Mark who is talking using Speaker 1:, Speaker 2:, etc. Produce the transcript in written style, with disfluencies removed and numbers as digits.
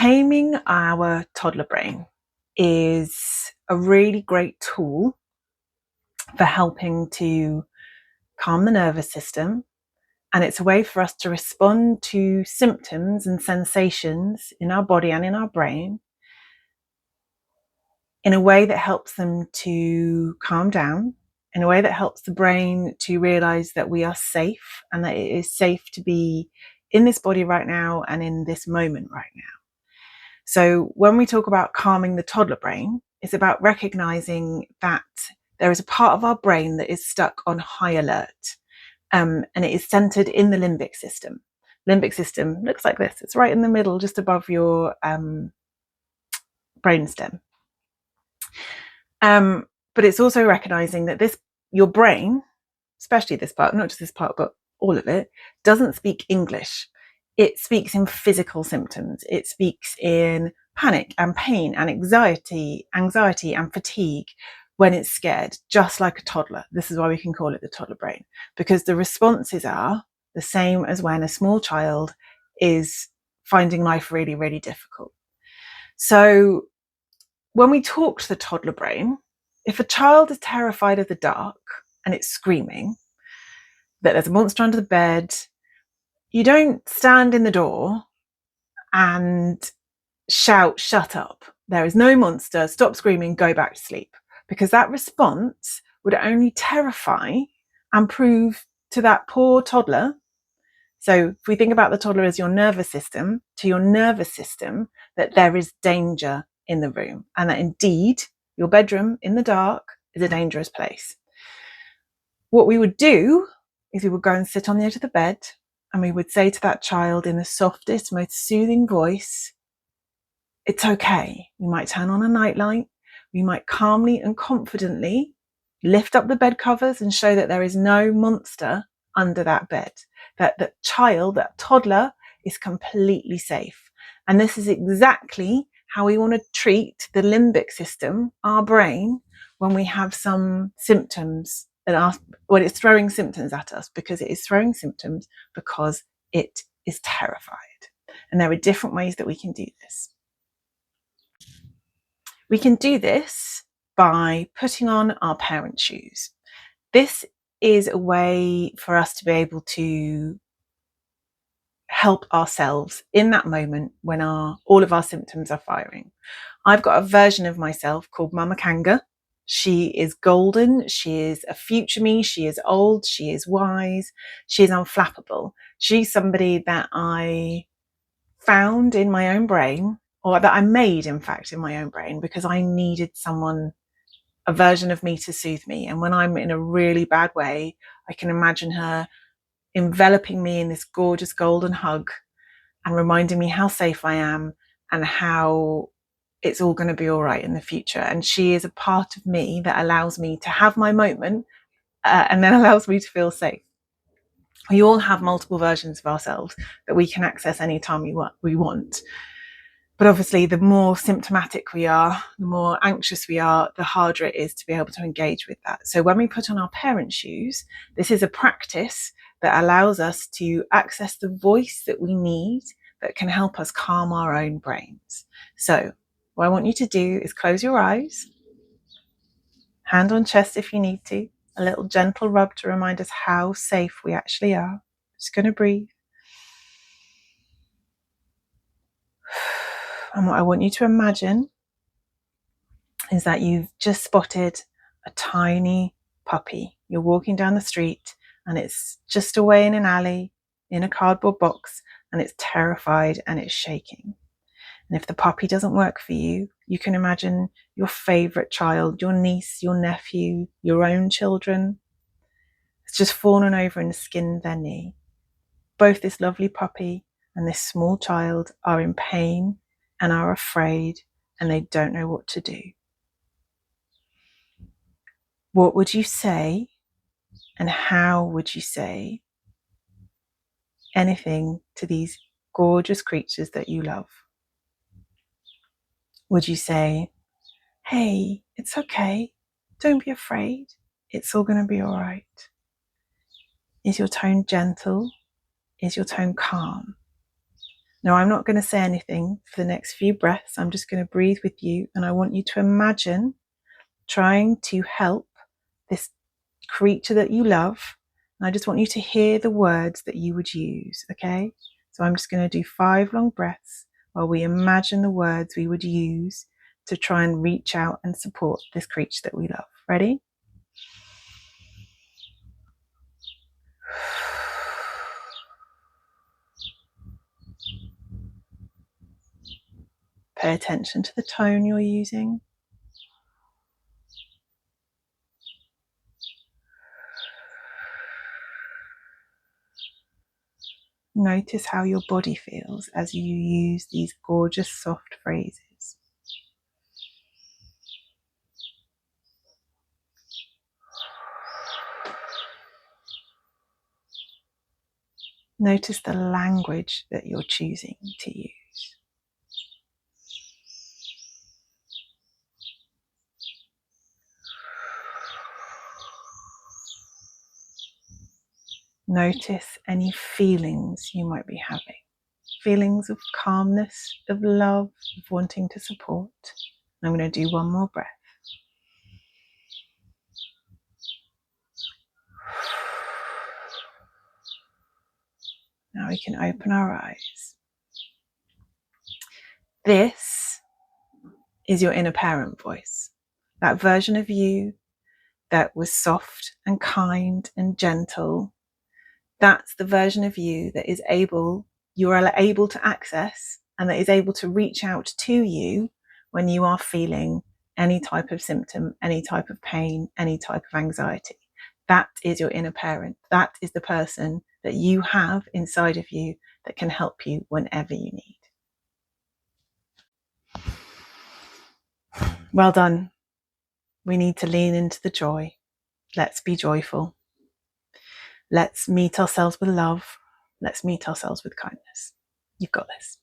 Speaker 1: Taming our toddler brain is a really great tool for helping to calm the nervous system. And it's a way for us to respond to symptoms and sensations in our body and in our brain in a way that helps them to calm down, in a way that helps the brain to realize that we are safe and that it is safe to be in this body right now and in this moment right now. So when we talk about calming the toddler brain, it's about recognizing that there is a part of our brain that is stuck on high alert. And it is centered in the limbic system. Limbic system looks like this. It's right in the middle, just above your brainstem. But it's also recognizing that your brain, especially this part, not just this part, but all of it, doesn't speak English. It speaks in physical symptoms. It speaks in panic and pain and anxiety and fatigue when it's scared, just like a toddler. This is why we can call it the toddler brain, because the responses are the same as when a small child is finding life really, really difficult. So when we talk to the toddler brain, if a child is terrified of the dark and it's screaming that there's a monster under the bed, you don't stand in the door and shout, "Shut up. There is no monster. Stop screaming. Go back to sleep." Because that response would only terrify and prove to that poor toddler. So if we think about the toddler as your nervous system, to your nervous system, that there is danger in the room and that indeed your bedroom in the dark is a dangerous place. What we would do is we would go and sit on the edge of the bed and we would say to that child in the softest, most soothing voice, "It's okay." We might turn on a nightlight. We might calmly and confidently lift up the bed covers and show that there is no monster under that bed. That child, that toddler, is completely safe. And this is exactly how we want to treat the limbic system, our brain, when we have some symptoms when it's throwing symptoms at us, because it is throwing symptoms because it is terrified. And there are different ways that we can do this. We can do this by putting on our parent shoes. This is a way for us to be able to help ourselves in that moment when all of our symptoms are firing. I've got a version of myself called Mama Kanga. She is golden. She is a future me. She is old. She is wise. She is unflappable. She's somebody that I found in my own brain, or that I made, in fact, in my own brain, because I needed someone, a version of me, to soothe me. And when I'm in a really bad way, I can imagine her enveloping me in this gorgeous golden hug and reminding me how safe I am and how it's all going to be all right in the future. And she is a part of me that allows me to have my moment and then allows me to feel safe. We all have multiple versions of ourselves that we can access anytime we want. But obviously, the more symptomatic we are, the more anxious we are, the harder it is to be able to engage with that. So when we put on our parent shoes, this is a practice that allows us to access the voice that we need that can help us calm our own brains. So what I want you to do is close your eyes, hand on chest if you need to, a little gentle rub to remind us how safe we actually are. Just going to breathe. And what I want you to imagine is that you've just spotted a tiny puppy. You're walking down the street and it's just away in an alley, in a cardboard box, and it's terrified and it's shaking. And if the puppy doesn't work for you, you can imagine your favorite child, your niece, your nephew, your own children. It's just fallen over and skinned their knee. Both this lovely puppy and this small child are in pain and are afraid, and they don't know what to do. What would you say, and how would you say anything to these gorgeous creatures that you love? Would you say, "Hey, it's okay. Don't be afraid. It's all going to be all right"? Is your tone gentle? Is your tone calm? Now, I'm not going to say anything for the next few breaths. I'm just going to breathe with you, and I want you to imagine trying to help this creature that you love. And I just want you to hear the words that you would use, okay? So I'm just going to do 5 long breaths while we imagine the words we would use to try and reach out and support this creature that we love. Ready? Pay attention to the tone you're using. Notice how your body feels as you use these gorgeous soft phrases. Notice the language that you're choosing to use. Notice any feelings you might be having. Feelings of calmness, of love, of wanting to support. I'm going to do one more breath. Now we can open our eyes. This is your inner parent voice. That version of you that was soft and kind and gentle. That's the version of you that you are able to access and that is able to reach out to you when you are feeling any type of symptom, any type of pain, any type of anxiety. That is your inner parent. That is the person that you have inside of you that can help you whenever you need. Well done. We need to lean into the joy. Let's be joyful. Let's meet ourselves with love. Let's meet ourselves with kindness. You've got this.